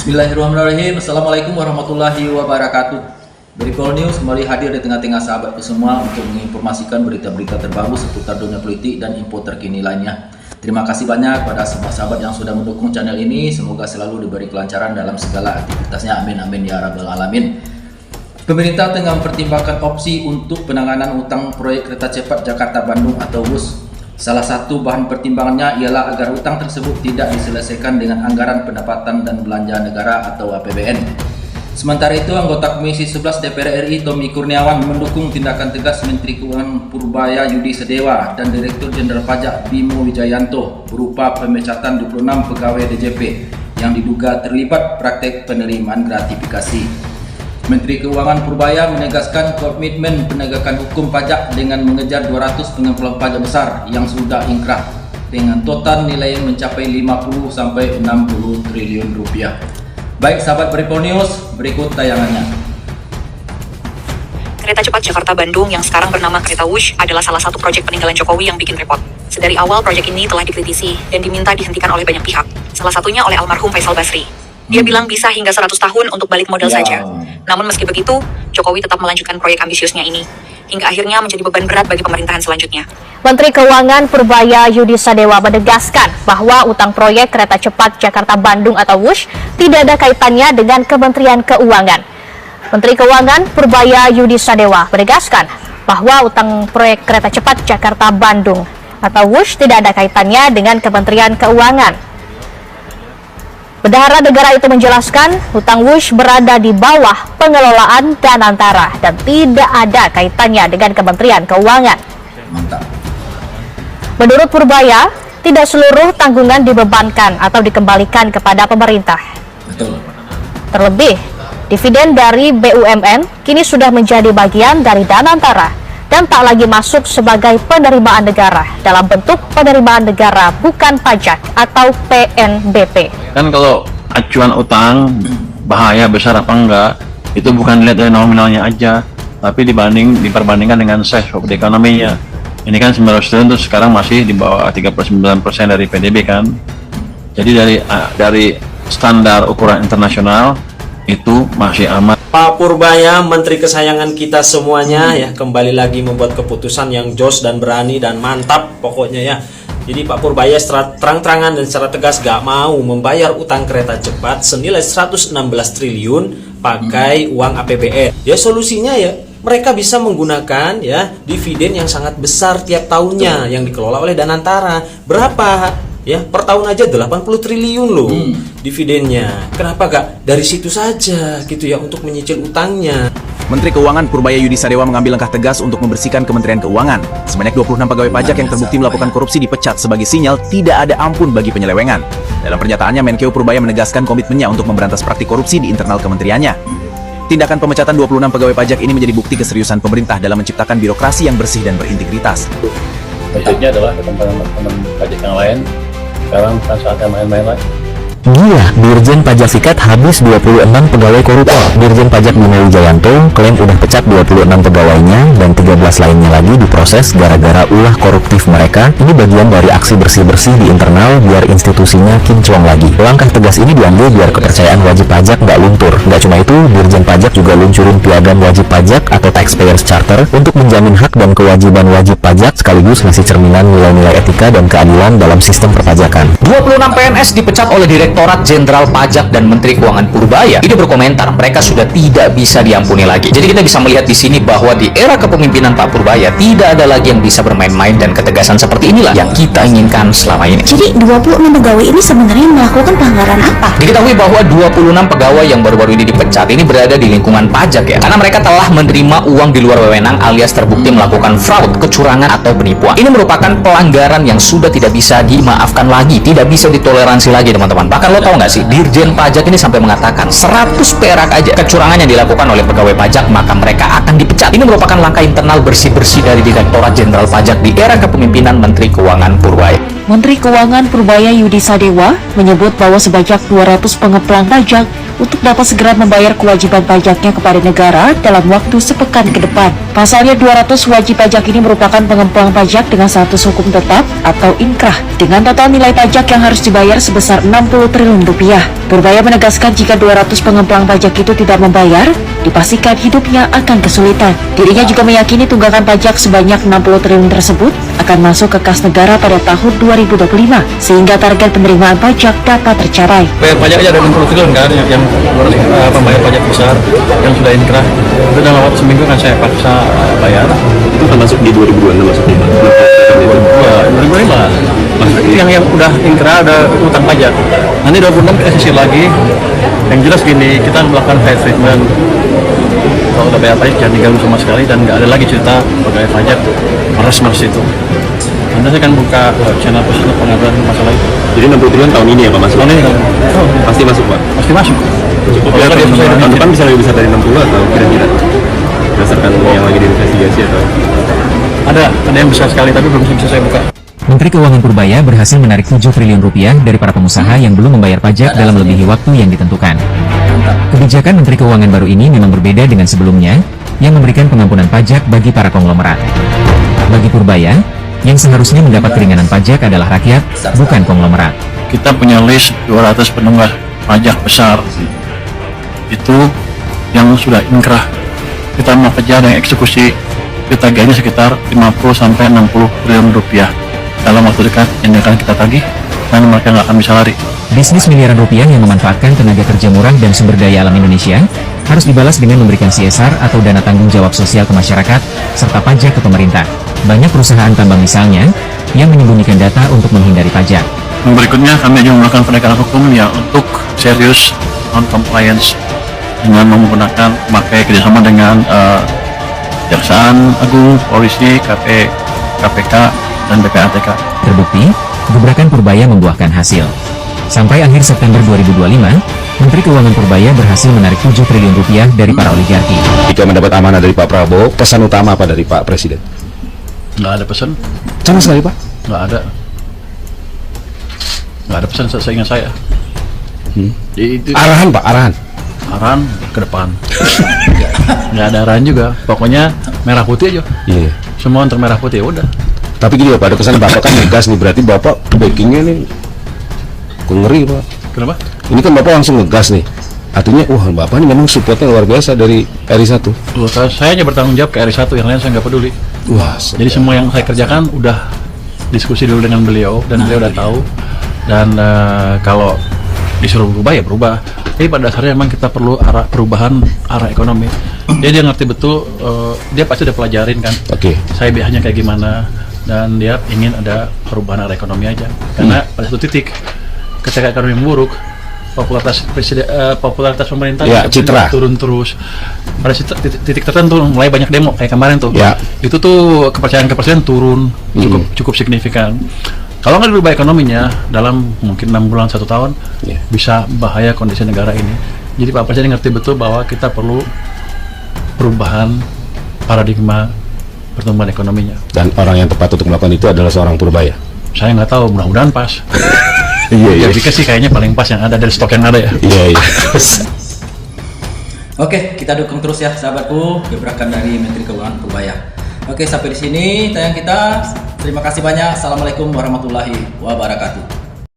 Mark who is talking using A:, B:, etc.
A: Bismillahirrahmanirrahim. Assalamualaikum warahmatullahi wabarakatuh. Berikol News kembali hadir di tengah-tengah sahabatku semua untuk menginformasikan berita-berita terbaru seputar dunia politik dan info terkini lainnya. Terima kasih banyak pada semua sahabat yang sudah mendukung channel ini. Semoga selalu diberi kelancaran dalam segala aktivitasnya. Amin amin ya rabbal alamin. Pemerintah tengah mempertimbangkan opsi untuk penanganan utang proyek kereta cepat Jakarta-Bandung atau WUS. Salah satu bahan pertimbangannya ialah agar utang tersebut tidak diselesaikan dengan anggaran pendapatan dan belanja negara atau APBN. Sementara itu, anggota Komisi 11 DPR RI Tommy Kurniawan mendukung tindakan tegas Menteri Keuangan Purbaya Yudi Sedewa dan Direktur Jenderal Pajak Bimo Wijayanto berupa pemecatan 26 pegawai DJP yang diduga terlibat praktek penerimaan gratifikasi. Menteri Keuangan Purbaya menegaskan komitmen penegakan hukum pajak dengan mengejar 200 pengumpulan pajak besar yang sudah ingkrah dengan total nilai yang mencapai 50 sampai 60 triliun rupiah. Baik sahabat Berikol News, berikut tayangannya.
B: Kereta cepat Jakarta-Bandung yang sekarang bernama Kereta Wush adalah salah satu proyek peninggalan Jokowi yang bikin repot. Sedari awal proyek ini telah dikritisi dan diminta dihentikan oleh banyak pihak, salah satunya oleh almarhum Faisal Basri. Dia bilang bisa hingga 100 tahun untuk balik modal saja. Namun meski begitu, Jokowi tetap melanjutkan proyek ambisiusnya ini, hingga akhirnya menjadi beban berat bagi pemerintahan selanjutnya.
C: Menteri Keuangan Purbaya Yudi Sadewa menegaskan bahwa utang proyek kereta cepat Jakarta-Bandung atau WUSH tidak ada kaitannya dengan Kementerian Keuangan. Menteri Keuangan Purbaya Yudi Sadewa menegaskan bahwa utang proyek kereta cepat Jakarta-Bandung atau WUSH tidak ada kaitannya dengan Kementerian Keuangan. Bendahara negara itu menjelaskan hutang WUSH berada di bawah pengelolaan Danantara dan tidak ada kaitannya dengan Kementerian Keuangan.
A: Mantap.
C: Menurut Purbaya, tidak seluruh tanggungan dibebankan atau dikembalikan kepada pemerintah.
A: Betul.
C: Terlebih, dividen dari BUMN kini sudah menjadi bagian dari Danantara dan tak lagi masuk sebagai penerimaan negara dalam bentuk penerimaan negara bukan pajak atau PNBP.
D: Kan kalau acuan utang bahaya besar apa enggak itu bukan dilihat dari nominalnya aja, tapi diperbandingkan dengan size of the economy-nya. Ini kan 900 triliun terus sekarang masih di bawah 39% dari PDB kan. Jadi dari standar ukuran internasional itu masih aman.
E: Pak Purbaya, menteri kesayangan kita semuanya ya, kembali lagi membuat keputusan yang jos dan berani dan mantap pokoknya ya. Jadi Pak Purbaya secara terang-terangan dan secara tegas gak mau membayar utang kereta cepat senilai 116 triliun pakai uang APBN. Ya solusinya ya mereka bisa menggunakan ya dividen yang sangat besar tiap tahunnya yang dikelola oleh Danantara. Berapa? Ya, per tahun aja 80 triliun loh dividennya. Kenapa gak dari situ saja gitu ya untuk menyicil utangnya?
F: Menteri Keuangan Purbaya Yudi Sadewa mengambil langkah tegas untuk membersihkan Kementerian Keuangan. Sebanyak 26 pegawai pajak yang terbukti melakukan korupsi dipecat sebagai sinyal tidak ada ampun bagi penyelewengan. Dalam pernyataannya, Menkeu Purbaya menegaskan komitmennya untuk memberantas praktik korupsi di internal kementeriannya. Tindakan pemecatan 26 pegawai pajak ini menjadi bukti keseriusan pemerintah dalam menciptakan birokrasi yang bersih dan berintegritas.
D: Motifnya adalah teman-teman pajak yang lain sekarang bukan saatnya main-main lagi.
G: Gila, Dirjen Pajak Sikat habis 26 pegawai koruptor. Dirjen Pajak Bimo Wijayanto klaim udah pecat 26 pegawainya dan 13 lainnya lagi diproses gara-gara ulah koruptif mereka. Ini bagian dari aksi bersih-bersih di internal biar institusinya kinclong lagi. Langkah tegas ini diambil biar kepercayaan wajib pajak nggak luntur. Nggak cuma itu, Dirjen Pajak juga luncurin piagam wajib pajak atau Taxpayers Charter untuk menjamin hak dan kewajiban wajib pajak sekaligus ngasih cerminan nilai-nilai etika dan keadilan dalam sistem perpajakan.
H: 26 PNS dipecat oleh Direktorat Jenderal Pajak dan Menteri Keuangan Purbaya. Ini berkomentar mereka sudah tidak bisa diampuni lagi. Jadi kita bisa melihat di sini bahwa di era kepemimpinan Pak Purbaya tidak ada lagi yang bisa bermain-main dan ketegasan seperti inilah yang kita inginkan selama ini.
I: Jadi 26 pegawai ini sebenarnya melakukan pelanggaran apa?
H: Diketahui bahwa 26 pegawai yang baru-baru ini dipecat ini berada di lingkungan pajak ya, karena mereka telah menerima uang di luar wewenang alias terbukti melakukan fraud, kecurangan atau penipuan. Ini merupakan pelanggaran yang sudah tidak bisa dimaafkan lagi, tidak bisa ditoleransi lagi teman-teman. Bahkan lo tau nggak sih, Dirjen Pajak ini sampai mengatakan 100 perak aja kecurangan yang dilakukan oleh pegawai pajak maka mereka akan dipecat. Ini merupakan langkah internal bersih-bersih dari Direktorat Jenderal Pajak di era kepemimpinan Menteri Keuangan Purbaya.
I: Menteri Keuangan Purbaya Yudi Sadewa menyebut bahwa sebanyak 200 pengemplang pajak untuk dapat segera membayar kewajiban pajaknya kepada negara dalam waktu sepekan ke depan. Pasalnya 200 wajib pajak ini merupakan pengemplang pajak dengan status hukum tetap atau inkrah dengan total nilai pajak yang harus dibayar sebesar 60 triliun rupiah. Purbaya menegaskan jika 200 pengemplang pajak itu tidak membayar, dipastikan hidupnya akan kesulitan. Dirinya juga meyakini tunggakan pajak sebanyak 60 triliun tersebut akan masuk ke kas negara pada tahun 2025 sehingga target penerimaan pajak dapat tercapai.
D: Bayar pajak aja ada 60 triliun kan yang pembayar pajak besar yang sudah inkrah. Itu dalam waktu seminggu kan saya paksa bayar.
J: Itu termasuk di 2026 maksudnya?
D: 2005. Maksudnya yang udah inkrah ada utang pajak. Nanti 26 kita sisir lagi. Yang jelas gini, kita melakukan fair treatment. Kalau udah bayar pajak jangan diganggu sama sekali dan nggak ada lagi cerita pegawai pajak meres itu. Nanti saya akan buka channel khusus untuk pengaduan masalah itu.
J: Jadi 60 triliun tahun ini ya Pak masuk?
D: Tahun ini
J: Pasti masuk Pak?
D: pasti masuk.
J: Cukup ya, tahun depan bisa lebih besar dari 60 atau kira-kira? Berdasarkan yang lagi diinvestigasi atau?
D: Ada yang besar sekali tapi belum bisa saya buka.
G: Menteri Keuangan Purbaya berhasil menarik 7 triliun rupiah dari para pengusaha yang belum membayar pajak dalam melebihi waktu yang ditentukan. Kebijakan Menteri Keuangan baru ini memang berbeda dengan sebelumnya, yang memberikan pengampunan pajak bagi para konglomerat. Bagi Purbaya, yang seharusnya mendapat keringanan pajak adalah rakyat, bukan konglomerat.
D: Kita punya list 200 penunggak pajak besar. Itu yang sudah inkrah. Kita mau kejar yang eksekusi, kita gaji sekitar 50-60 triliun rupiah. Dalam waktu dekat yang akan kita tagih, dan mereka nggak akan bisa lari.
G: Bisnis miliaran rupiah yang memanfaatkan tenaga kerja murah dan sumber daya alam Indonesia harus dibalas dengan memberikan CSR atau dana tanggung jawab sosial ke masyarakat, serta pajak ke pemerintah. Banyak perusahaan tambang misalnya, yang menyembunyikan data untuk menghindari pajak.
D: Berikutnya kami juga melakukan penegakan hukum ya untuk serius non-compliance dengan menggunakan memakai kerjasama dengan Kejaksaan Agung, Polisi, KPK, dan BPATK.
G: Terbukti, gebrakan Purbaya membuahkan hasil. Sampai akhir September 2025, Menteri Keuangan Purbaya berhasil menarik 7 triliun rupiah dari para oligarki.
J: Jika mendapat amanah dari Pak Prabowo, pesan utama apa dari Pak Presiden?
D: Nggak ada pesan,
J: Sama sekali Pak?
D: nggak ada pesan seingat saya. Itu
J: Arahan Pak, arahan?
D: arahan ke depan. Nggak ada arahan juga, pokoknya merah putih aja.
J: Iya.
D: Semua untuk merah putih, udah.
J: Tapi gini Pak, ada kesan Bapak kan ngegas nih, berarti Bapak backingnya nih ngeri Pak.
D: Kenapa?
J: Ini kan Bapak langsung ngegas nih. Artinya, wah Bapak ini memang supportnya luar biasa dari RI1.
D: Saya hanya bertanggung jawab ke RI1, yang lain saya nggak peduli.
J: Wah,
D: Jadi semua yang saya kerjakan udah diskusi dulu dengan beliau, dan beliau udah tahu. Dan kalau disuruh berubah ya berubah. Tapi pada dasarnya memang kita perlu perubahan arah ekonomi. Dia ngerti betul, dia pasti udah pelajarin kan.
J: Oke.
D: Saya biasanya kayak gimana, dan dia ingin ada perubahan arah ekonomi aja. Karena pada satu titik, ketika ekonomi memburuk, popularitas pemerintah
J: ya, citra
D: turun terus. Pada titik tertentu mulai banyak demo kayak kemarin tuh.
J: Ya.
D: Itu tuh kepercayaan presiden turun cukup signifikan. Kalau nggak dirubah ekonominya dalam mungkin 6 bulan 1 tahun, bisa bahaya kondisi negara ini. Jadi Pak Presiden ngerti betul bahwa kita perlu perubahan paradigma pertumbuhan ekonominya.
J: Dan orang yang tepat untuk melakukan itu adalah seorang Purbaya.
D: Saya nggak tahu, mudah-mudahan pas.
J: Iya.
D: Ya, pikir sih kayaknya paling pas yang ada dari stok yang ada ya.
J: Iya.
A: Oke, kita dukung terus ya sahabatku, gebrakan dari Menteri Keuangan Purbaya. Oke, sampai di sini tayang kita. Terima kasih banyak. Assalamualaikum warahmatullahi wabarakatuh.